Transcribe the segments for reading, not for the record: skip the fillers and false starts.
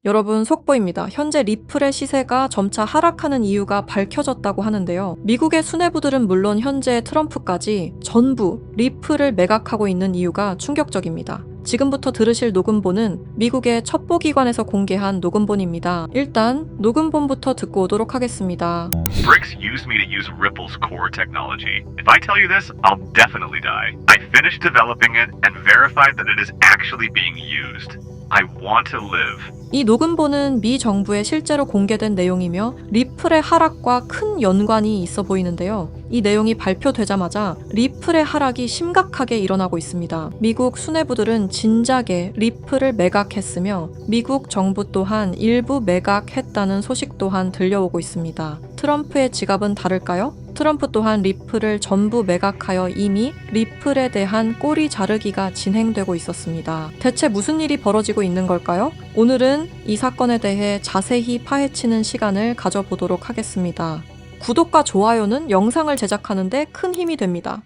여러분, 속보입니다. 현재 리플의 시세가 점차 하락하는 이유가 밝혀졌다고 하는데요. 미국의 수뇌부들은 물론 현재 트럼프까지 전부 리플을 매각하고 있는 이유가 충격적입니다. 지금부터 들으실 녹음본은 미국의 첩보기관에서 공개한 녹음본입니다. 일단 녹음본부터 듣고 오도록 하겠습니다. Bricks used me to use Ripple's core technology. If I tell you this, I'll definitely die. I finished developing it and verified that it is actually being used. I want to live. 이 녹음본은 미 정부에 실제로 공개된 내용이며 리플의 하락과 큰 연관이 있어 보이는데요. 이 내용이 발표되자마자 리플의 하락이 심각하게 일어나고 있습니다. 미국 수뇌부들은 진작에 리플을 매각했으며 미국 정부 또한 일부 매각했다는 소식 또한 들려오고 있습니다. 트럼프의 지갑은 다를까요? 트럼프 또한 리플을 전부 매각하여 이미 리플에 대한 꼬리 자르기가 진행되고 있었습니다. 대체 무슨 일이 벌어지고 있는 걸까요? 오늘은 이 사건에 대해 자세히 파헤치는 시간을 가져보도록 하겠습니다. 구독과 좋아요는 영상을 제작하는데 큰 힘이 됩니다.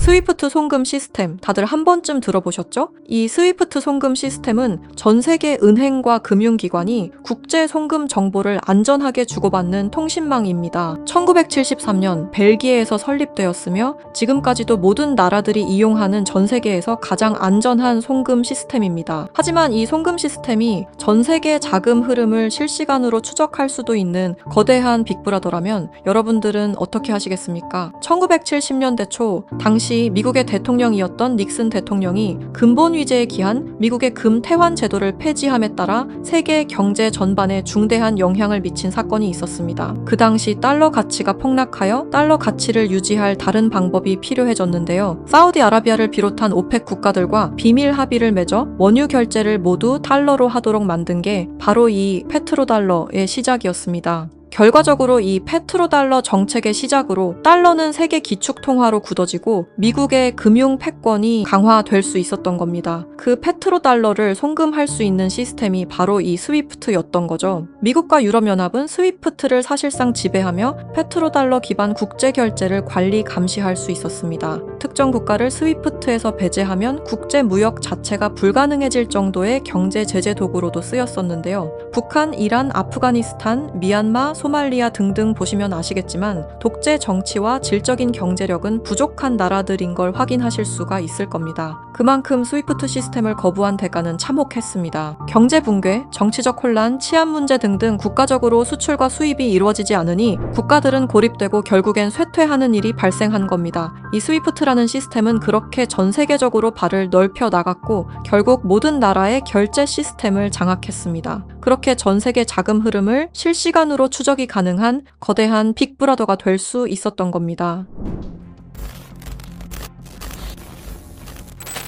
스위프트 송금 시스템 다들 한 번쯤 들어보셨죠? 이 스위프트 송금 시스템은 전 세계 은행과 금융기관이 국제 송금 정보를 안전하게 주고받는 통신망입니다. 1973년 벨기에에서 설립되었으며 지금까지도 모든 나라들이 이용하는 전 세계에서 가장 안전한 송금 시스템입니다. 하지만 이 송금 시스템이 전 세계 자금 흐름을 실시간으로 추적할 수도 있는 거대한 빅브라더라면 여러분들은 어떻게 하시겠습니까? 1970년대 초 당시 미국의 대통령이었던 닉슨 대통령이 근본 위제에 기한 미국의 금태환 제도를 폐지함에 따라 세계 경제 전반에 중대한 영향을 미친 사건이 있었습니다. 그 당시 달러 가치가 폭락하여 달러 가치를 유지할 다른 방법이 필요해졌는데요. 사우디아라비아를 비롯한 오펙 국가들과 비밀 합의를 맺어 원유 결제를 모두 달러로 하도록 만든 게 바로 이 페트로달러의 시작이었습니다. 결과적으로 이 페트로달러 정책의 시작으로 달러는 세계 기축통화로 굳어지고 미국의 금융 패권이 강화될 수 있었던 겁니다. 그 페트로달러를 송금할 수 있는 시스템이 바로 이 스위프트였던 거죠. 미국과 유럽연합은 스위프트를 사실상 지배하며 페트로달러 기반 국제결제를 관리 감시할 수 있었습니다. 특정 국가를 스위프트에서 배제하면 국제무역 자체가 불가능해질 정도의 경제 제재 도구로도 쓰였었는데요. 북한, 이란, 아프가니스탄, 미얀마, 소말리아 등등 보시면 아시겠지만 독재 정치와 질적인 경제력은 부족한 나라들인 걸 확인하실 수가 있을 겁니다. 그만큼 스위프트 시스템을 거부한 대가는 참혹했습니다. 경제 붕괴, 정치적 혼란, 치안 문제 등등 국가적으로 수출과 수입이 이루어지지 않으니 국가들은 고립되고 결국엔 쇠퇴하는 일이 발생한 겁니다. 이 스위프트라는 시스템은 그렇게 전 세계적으로 발을 넓혀 나갔고 결국 모든 나라의 결제 시스템을 장악했습니다. 그렇게 전 세계 자금 흐름을 실시간으로 추적이 가능한 거대한 빅브라더가 될 수 있었던 겁니다.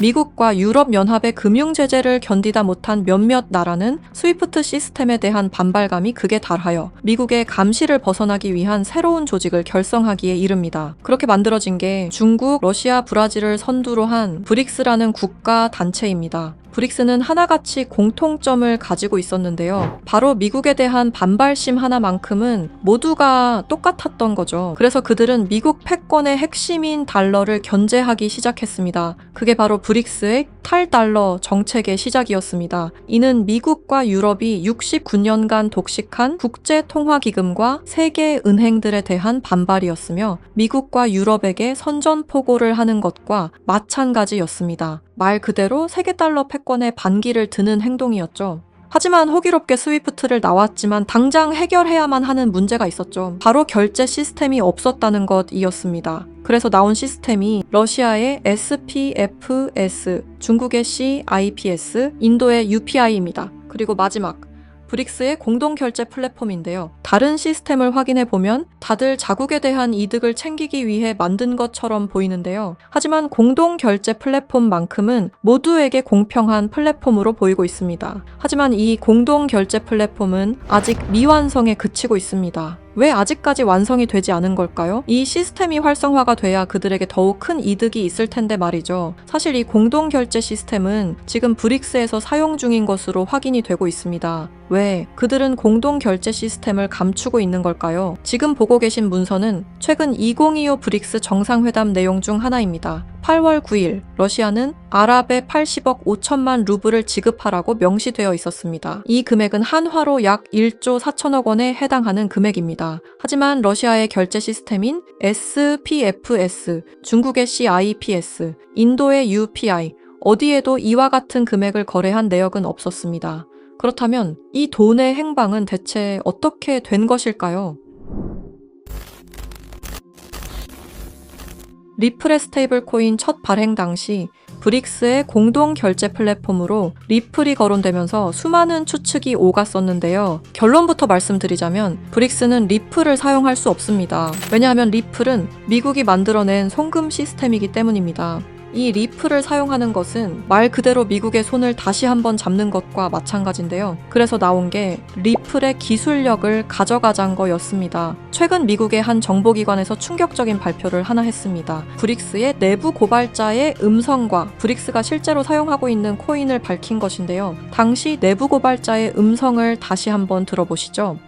미국과 유럽연합의 금융 제재를 견디다 못한 몇몇 나라는 스위프트 시스템에 대한 반발감이 극에 달하여 미국의 감시를 벗어나기 위한 새로운 조직을 결성하기에 이릅니다. 그렇게 만들어진 게 중국, 러시아, 브라질을 선두로 한 브릭스라는 국가 단체입니다. 브릭스는 하나같이 공통점을 가지고 있었는데요. 바로 미국에 대한 반발심 하나만큼은 모두가 똑같았던 거죠. 그래서 그들은 미국 패권의 핵심인 달러를 견제하기 시작했습니다. 그게 바로 브릭스의 탈달러 정책의 시작이었습니다. 이는 미국과 유럽이 69년간 독식한 국제통화기금과 세계 은행들에 대한 반발이었으며 미국과 유럽에게 선전포고를 하는 것과 마찬가지였습니다. 말 그대로 세계달러 패권에 반기를 드는 행동이었죠. 하지만 호기롭게 스위프트를 나왔지만 당장 해결해야만 하는 문제가 있었죠. 바로 결제 시스템이 없었다는 것이었습니다. 그래서 나온 시스템이 러시아의 SPFS, 중국의 CIPS, 인도의 UPI입니다. 그리고 마지막 브릭스의 공동결제 플랫폼인데요. 다른 시스템을 확인해 보면 다들 자국에 대한 이득을 챙기기 위해 만든 것처럼 보이는데요. 하지만 공동결제 플랫폼만큼은 모두에게 공평한 플랫폼으로 보이고 있습니다. 하지만 이 공동결제 플랫폼은 아직 미완성에 그치고 있습니다. 왜 아직까지 완성이 되지 않은 걸까요? 이 시스템이 활성화가 돼야 그들에게 더욱 큰 이득이 있을 텐데 말이죠. 사실 이 공동결제 시스템은 지금 브릭스에서 사용 중인 것으로 확인이 되고 있습니다. 왜 그들은 공동결제 시스템을 감추고 있는 걸까요? 지금 보고 계신 문서는 최근 2025 브릭스 정상회담 내용 중 하나입니다. 8월 9일 러시아는 아랍에 80억 5천만 루블을 지급하라고 명시되어 있었습니다. 이 금액은 한화로 약 1조 4천억 원에 해당하는 금액입니다. 하지만 러시아의 결제 시스템인 SPFS, 중국의 CIPS, 인도의 UPI, 어디에도 이와 같은 금액을 거래한 내역은 없었습니다. 그렇다면 이 돈의 행방은 대체 어떻게 된 것일까요? 리플의 스테이블 코인 첫 발행 당시 브릭스의 공동 결제 플랫폼으로 리플이 거론되면서 수많은 추측이 오갔었는데요. 결론부터 말씀드리자면 브릭스는 리플을 사용할 수 없습니다. 왜냐하면 리플은 미국이 만들어낸 송금 시스템이기 때문입니다. 이 리플을 사용하는 것은 말 그대로 미국의 손을 다시 한번 잡는 것과 마찬가지인데요. 그래서 나온 게 리플의 기술력을 가져가자는 거였습니다. 최근 미국의 한 정보기관에서 충격적인 발표를 하나 했습니다. 브릭스의 내부 고발자의 음성과 브릭스가 실제로 사용하고 있는 코인을 밝힌 것인데요. 당시 내부 고발자의 음성을 다시 한번 들어보시죠.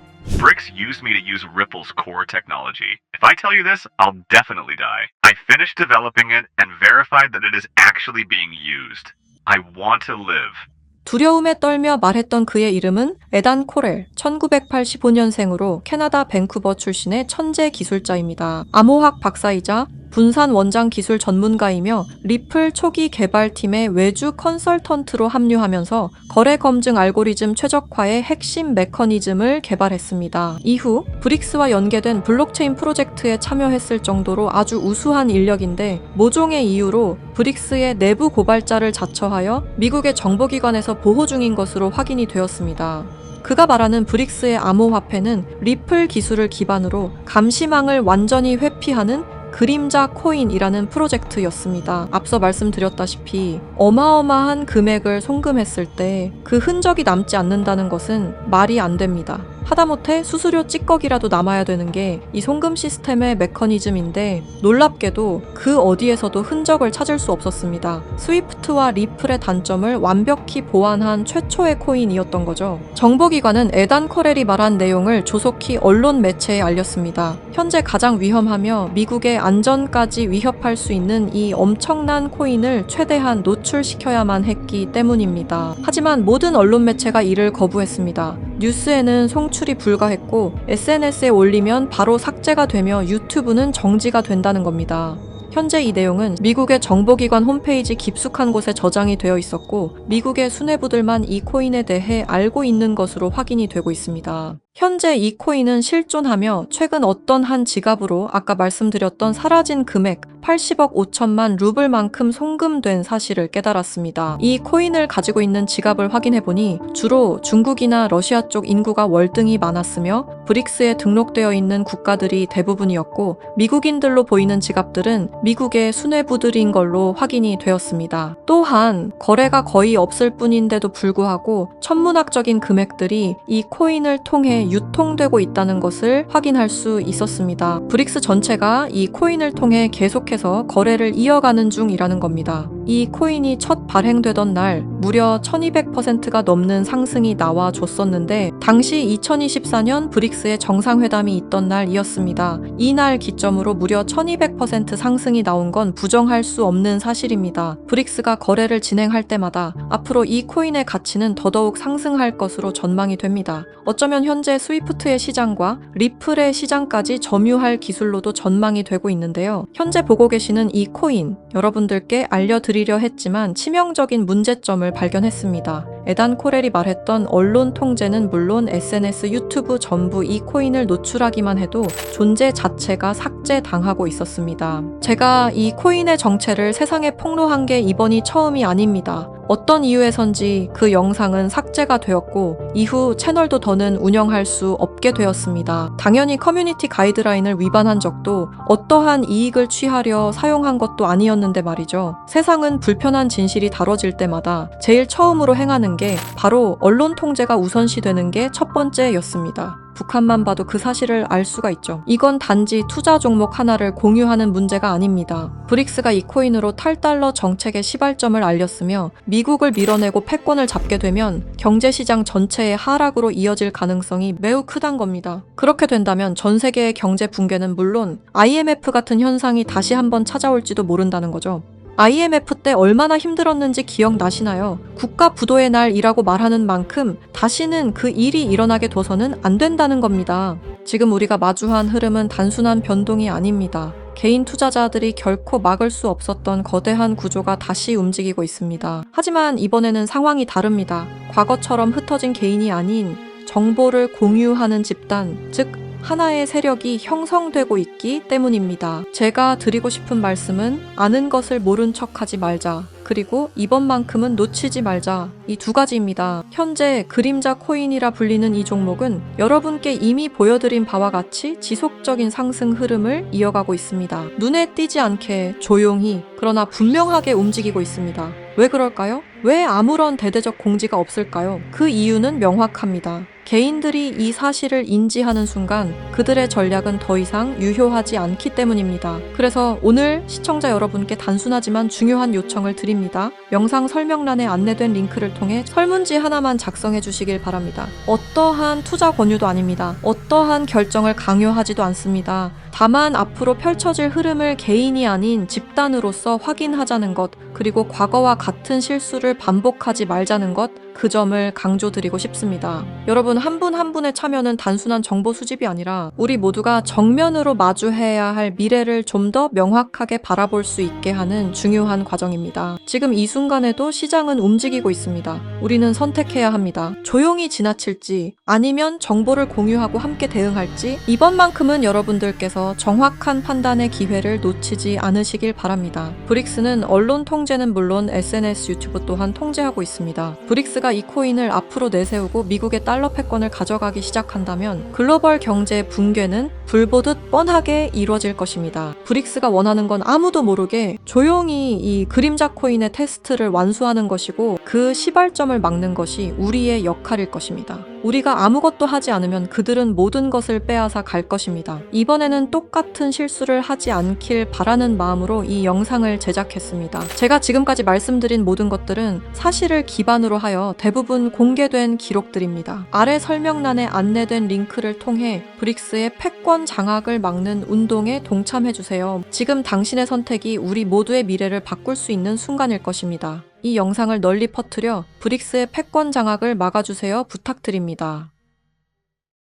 BRICS used me to use Ripple's core technology. If I tell you this, I'll definitely die. I finished developing it and verified that it is actually being used. I want to live. 두려움에 떨며 말했던 그의 이름은 에단 코렐, 1985년생으로 캐나다 밴쿠버 출신의 천재 기술자입니다. 암호학 박사이자 분산 원장 기술 전문가이며 리플 초기 개발팀의 외주 컨설턴트로 합류하면서 거래 검증 알고리즘 최적화의 핵심 메커니즘을 개발했습니다. 이후 브릭스와 연계된 블록체인 프로젝트에 참여했을 정도로 아주 우수한 인력인데 모종의 이유로 브릭스의 내부 고발자를 자처하여 미국의 정보기관에서 보호 중인 것으로 확인이 되었습니다. 그가 말하는 브릭스의 암호화폐는 리플 기술을 기반으로 감시망을 완전히 회피하는 그림자 코인이라는 프로젝트였습니다. 앞서 말씀드렸다시피 어마어마한 금액을 송금했을 때 그 흔적이 남지 않는다는 것은 말이 안 됩니다. 하다못해 수수료 찌꺼기라도 남아야 되는 게 이 송금 시스템의 메커니즘인데 놀랍게도 그 어디에서도 흔적을 찾을 수 없었습니다. 스위프트와 리플의 단점을 완벽히 보완한 최초의 코인이었던 거죠. 정보기관은 에단 코렐이 말한 내용을 조속히 언론 매체에 알렸습니다. 현재 가장 위험하며 미국의 안전까지 위협할 수 있는 이 엄청난 코인을 최대한 노출시켜야만 했기 때문입니다. 하지만 모든 언론 매체가 이를 거부했습니다. 뉴스에는 송출이 불가했고 SNS에 올리면 바로 삭제가 되며 유튜브는 정지가 된다는 겁니다. 현재 이 내용은 미국의 정보기관 홈페이지 깊숙한 곳에 저장이 되어 있었고 미국의 수뇌부들만 이 코인에 대해 알고 있는 것으로 확인이 되고 있습니다. 현재 이 코인은 실존하며 최근 어떤 한 지갑으로 아까 말씀드렸던 사라진 금액 80억 5천만 루블만큼 송금된 사실을 깨달았습니다. 이 코인을 가지고 있는 지갑을 확인해보니 주로 중국이나 러시아 쪽 인구가 월등히 많았으며 브릭스에 등록되어 있는 국가들이 대부분이었고 미국인들로 보이는 지갑들은 미국의 수뇌부들인 걸로 확인이 되었습니다. 또한 거래가 거의 없을 뿐인데도 불구하고 천문학적인 금액들이 이 코인을 통해 유통되고 있다는 것을 확인할 수 있었습니다. 브릭스 전체가 이 코인을 통해 계속해서 거래를 이어가는 중이라는 겁니다. 이 코인이 첫 발행되던 날 무려 1200%가 넘는 상승이 나와줬었는데 당시 2024년 브릭스의 정상회담이 있던 날이었습니다. 이날 기점으로 무려 1200% 상승이 나온 건 부정할 수 없는 사실입니다. 브릭스가 거래를 진행할 때마다 앞으로 이 코인의 가치는 더더욱 상승할 것으로 전망이 됩니다. 어쩌면 현재 스위프트의 시장과 리플의 시장까지 점유할 기술로도 전망이 되고 있는데요. 현재 보고 계시는 이 코인, 여러분들께 알려드리려 했지만 치명적인 문제점을 발견했습니다. 에단 코렐이 말했던 언론 통제는 물론 SNS, 유튜브 전부 이 코인을 노출하기만 해도 존재 자체가 삭제당하고 있었습니다. 제가 이 코인의 정체를 세상에 폭로한 게 이번이 처음이 아닙니다. 어떤 이유에선지 그 영상은 삭제가 되었고 이후 채널도 더는 운영할 수 없게 되었습니다. 당연히 커뮤니티 가이드라인을 위반한 적도 어떠한 이익을 취하려 사용한 것도 아니었는데 말이죠. 세상은 불편한 진실이 다뤄질 때마다 제일 처음으로 행하는 게 바로 언론 통제가 우선시되는 게 첫 번째였습니다. 북한만 봐도 그 사실을 알 수가 있죠. 이건 단지 투자 종목 하나를 공유하는 문제가 아닙니다. 브릭스가 이 코인으로 탈달러 정책의 시발점을 알렸으며 미국을 밀어내고 패권을 잡게 되면 경제시장 전체의 하락으로 이어질 가능성이 매우 크단 겁니다. 그렇게 된다면 전 세계의 경제 붕괴는 물론 IMF 같은 현상이 다시 한번 찾아올지도 모른다는 거죠. IMF 때 얼마나 힘들었는지 기억나시나요? 국가 부도의 날이라고 말하는 만큼 다시는 그 일이 일어나게 둬서는 안 된다는 겁니다. 지금 우리가 마주한 흐름은 단순한 변동이 아닙니다. 개인 투자자들이 결코 막을 수 없었던 거대한 구조가 다시 움직이고 있습니다. 하지만 이번에는 상황이 다릅니다. 과거처럼 흩어진 개인이 아닌 정보를 공유하는 집단, 즉 하나의 세력이 형성되고 있기 때문입니다. 제가 드리고 싶은 말씀은 아는 것을 모른 척하지 말자. 그리고 이번만큼은 놓치지 말자. 이 두 가지입니다. 현재 그림자 코인이라 불리는 이 종목은 여러분께 이미 보여드린 바와 같이 지속적인 상승 흐름을 이어가고 있습니다. 눈에 띄지 않게 조용히 그러나 분명하게 움직이고 있습니다. 왜 그럴까요? 왜 아무런 대대적 공지가 없을까요? 그 이유는 명확합니다. 개인들이 이 사실을 인지하는 순간 그들의 전략은 더 이상 유효하지 않기 때문입니다. 그래서 오늘 시청자 여러분께 단순하지만 중요한 요청을 드립니다. 영상 설명란에 안내된 링크를 통해 설문지 하나만 작성해 주시길 바랍니다. 어떠한 투자 권유도 아닙니다. 어떠한 결정을 강요하지도 않습니다. 다만 앞으로 펼쳐질 흐름을 개인이 아닌 집단으로서 확인하자는 것, 그리고 과거와 같은 실수를 반복하지 말자는 것, 그 점을 강조드리고 싶습니다. 여러분 한 분 한 분의 참여는 단순한 정보 수집이 아니라 우리 모두가 정면으로 마주해야 할 미래를 좀 더 명확하게 바라볼 수 있게 하는 중요한 과정입니다. 지금 이 순간에도 시장은 움직이고 있습니다. 우리는 선택해야 합니다. 조용히 지나칠지 아니면 정보를 공유하고 함께 대응할지 이번만큼은 여러분들께서 정확한 판단의 기회를 놓치지 않으시길 바랍니다. 브릭스는 언론 통제는 물론 SNS, 유튜브 또한 통제하고 있습니다. 브릭스가 이 코인을 앞으로 내세우고 미국의 달러 패권을 가져가기 시작한다면 글로벌 경제의 붕괴는 불보듯 뻔하게 이루어질 것입니다. 브릭스가 원하는 건 아무도 모르게 조용히 이 그림자 코인의 테스트를 완수하는 것이고 그 시발점을 막는 것이 우리의 역할일 것입니다. 우리가 아무것도 하지 않으면 그들은 모든 것을 빼앗아 갈 것입니다. 이번에는 똑같은 실수를 하지 않길 바라는 마음으로 이 영상을 제작했습니다. 제가 지금까지 말씀드린 모든 것들은 사실을 기반으로 하여 대부분 공개된 기록들입니다. 아래 설명란에 안내된 링크를 통해 브릭스의 패권 장악을 막는 운동에 동참해주세요. 지금 당신의 선택이 우리 모두의 미래를 바꿀 수 있는 순간일 것입니다. 이 영상을 널리 퍼뜨려 브릭스의 패권 장악을 막아주세요 부탁드립니다.